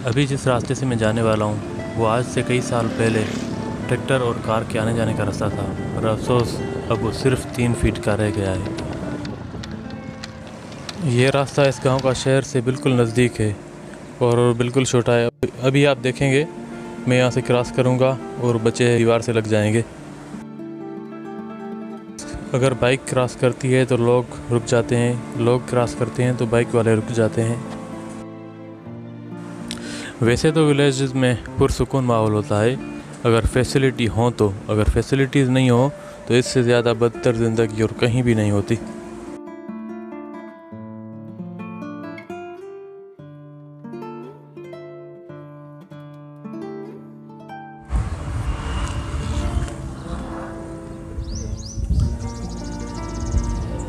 अभी जिस रास्ते से मैं जाने वाला हूँ वो आज से कई साल पहले ट्रैक्टर और कार के आने जाने का रास्ता था, पर अफसोस अब वो सिर्फ 3 फीट का रह गया है। ये रास्ता इस गांव का शहर से बिल्कुल नज़दीक है और बिल्कुल छोटा है। अभी आप देखेंगे मैं यहाँ से क्रॉस करूँगा और बच्चे दीवार से लग जाएंगे। अगर बाइक क्रॉस करती है तो लोग रुक जाते हैं, लोग क्रॉस करते हैं तो बाइक वाले रुक जाते हैं। वैसे तो विलेजेस में पुरसुकून माहौल होता है अगर फैसिलिटी हो तो, अगर फैसिलिटीज़ नहीं हो तो इससे ज़्यादा बदतर ज़िंदगी और कहीं भी नहीं होती।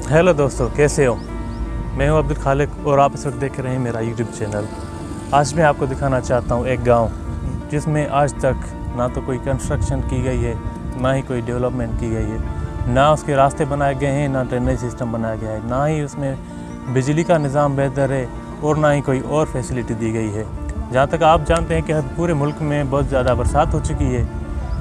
हेलो दोस्तों, कैसे हो? मैं हूं अब्दुल खालिक और आप इस वक्त देख रहे हैं मेरा यूट्यूब चैनल। आज मैं आपको दिखाना चाहता हूं एक गांव जिसमें आज तक ना तो कोई कंस्ट्रक्शन की गई है, ना ही कोई डेवलपमेंट की गई है, ना उसके रास्ते बनाए गए हैं, ना ड्रेनेज सिस्टम बनाया गया है, ना ही उसमें बिजली का निज़ाम बेहतर है और ना ही कोई और फैसिलिटी दी गई है। जहाँ तक आप जानते हैं कि पूरे मुल्क में बहुत ज़्यादा बरसात हो चुकी है,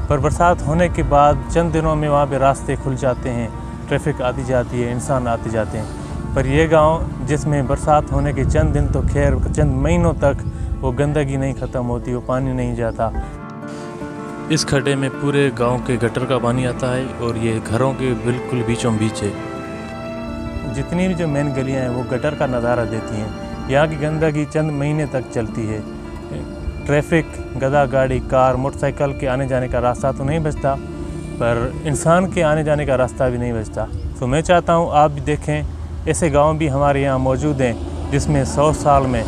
पर बरसात होने के बाद चंद दिनों में वहाँ पे रास्ते खुल जाते हैं, ट्रैफिक आती जाती है, इंसान आते जाते हैं। पर यह गांव जिसमें बरसात होने के चंद दिन तो खैर, चंद महीनों तक वो गंदगी नहीं ख़त्म होती, वो पानी नहीं जाता। इस खड्डे में पूरे गांव के गटर का पानी आता है और ये घरों के बिल्कुल बीचों बीच है। जितनी भी जो मेन गलियां हैं वो गटर का नज़ारा देती हैं। यहाँ की गंदगी चंद महीने तक चलती है। ट्रैफिक, गधा गाड़ी, कार, मोटरसाइकिल के आने जाने का रास्ता तो नहीं बचता, पर इंसान के आने जाने का रास्ता भी नहीं बचता। तो मैं चाहता हूँ आप भी देखें, ऐसे गांव भी हमारे यहाँ मौजूद हैं जिसमें 100 साल में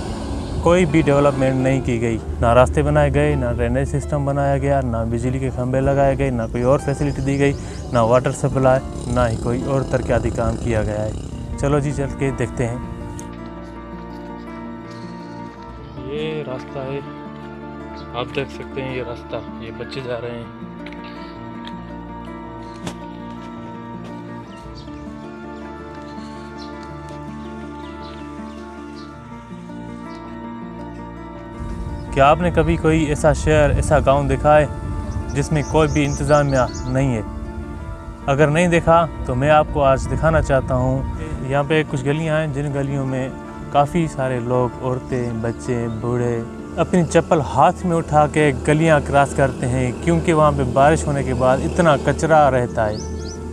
कोई भी डेवलपमेंट नहीं की गई, ना रास्ते बनाए गए, ना ड्रेनेज सिस्टम बनाया गया, ना बिजली के खंभे लगाए गए, ना कोई और फैसिलिटी दी गई, ना वाटर सप्लाई, ना ही कोई और तरक्याती काम किया गया है। चलो जी, चल के देखते हैं। ये रास्ता है, आप देख सकते हैं ये रास्ता, ये बच्चे जा रहे हैं। क्या आपने कभी कोई ऐसा शहर, ऐसा गांव देखा है जिसमें कोई भी इंतज़ामिया नहीं है? अगर नहीं देखा तो मैं आपको आज दिखाना चाहता हूँ। यहाँ पे कुछ गलियाँ हैं जिन गलियों में काफ़ी सारे लोग, औरतें, बच्चे, बूढ़े अपनी चप्पल हाथ में उठा के गलियाँ क्रॉस करते हैं, क्योंकि वहाँ पे बारिश होने के बाद इतना कचरा रहता है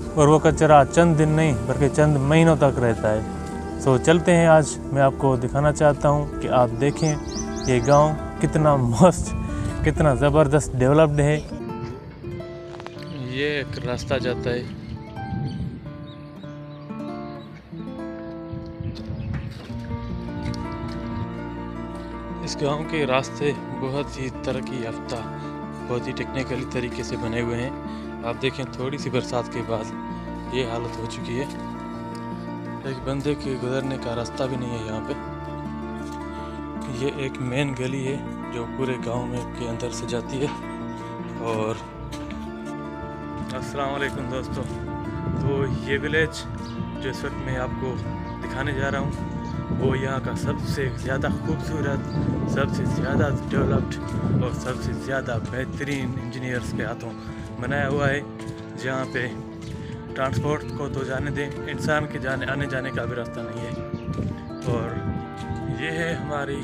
और वो कचरा चंद दिन नहीं बल्कि चंद महीनों तक रहता है। सो चलते हैं, आज मैं आपको दिखाना चाहता हूँ कि आप देखें ये गांव कितना मस्त, कितना ज़बरदस्त डेवलप्ड है। ये एक रास्ता जाता है, इस गांव के रास्ते बहुत ही तरक्की याफ्ता, बहुत ही टेक्निकली तरीके से बने हुए हैं। आप देखें थोड़ी सी बरसात के बाद ये हालत हो चुकी है। एक बंदे के गुजरने का रास्ता भी नहीं है यहाँ पे। ये एक मेन गली है जो पूरे गांव में के अंदर से जाती है। और अस्सलाम वालेकुम दोस्तों, तो ये विलेज जो इस वक्त मैं आपको दिखाने जा रहा हूँ वो यहाँ का सबसे ज़्यादा खूबसूरत, सबसे ज़्यादा डेवलप्ड और सबसे ज़्यादा बेहतरीन इंजीनियर्स के हाथों बनाया हुआ है, जहाँ पे ट्रांसपोर्ट को तो जाने दें, इंसान के आने जाने का भी रास्ता नहीं है। और ये है हमारी,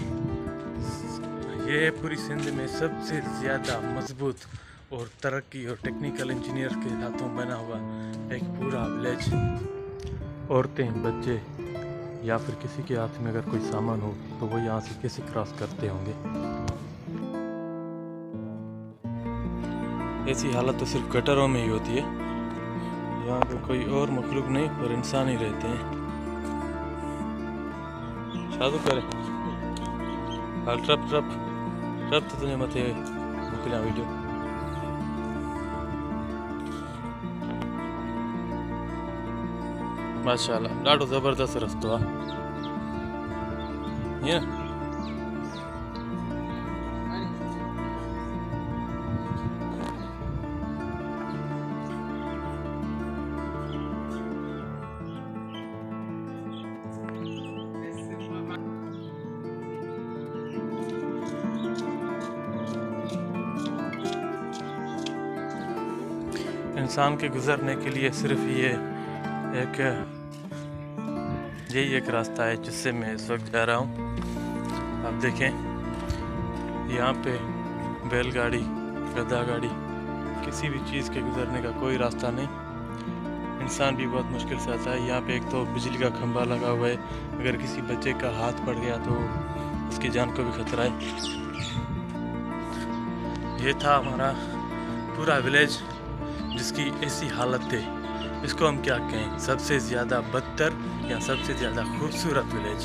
ये पूरी सिंध में सबसे ज़्यादा मजबूत और तरक्की और टेक्निकल इंजीनियर के हाथों बना हुआ एक पूरा विलेज। औरतें, बच्चे या फिर किसी के हाथ में अगर कोई सामान हो तो वो यहाँ से कैसे क्रॉस करते होंगे। ऐसी हालत तो सिर्फ गटरों में ही होती है, यहाँ पे कोई और मखलूक नहीं पर इंसान ही रहते हैं। शादू करें ट्रप ट्रप ट्रप तो तुझे मत मोकलिया वीडियो। माशाल्लाह, ॾाढो ज़बरदस्त रस्तो आहे हीअं। इंसान के गुजरने के लिए सिर्फ यही एक रास्ता है जिससे मैं इस वक्त जा रहा हूँ। आप देखें, यहाँ पे बैलगाड़ी, गधा गाड़ी, किसी भी चीज़ के गुजरने का कोई रास्ता नहीं। इंसान भी बहुत मुश्किल से आता है। यहाँ पे एक तो बिजली का खंभा लगा हुआ है, अगर किसी बच्चे का हाथ पड़ गया तो उसकी जान को भी खतरा है। ये था हमारा पूरा विलेज जिसकी ऐसी हालत है, इसको हम क्या कहें, सबसे ज़्यादा बदतर या सबसे ज़्यादा खूबसूरत विलेज।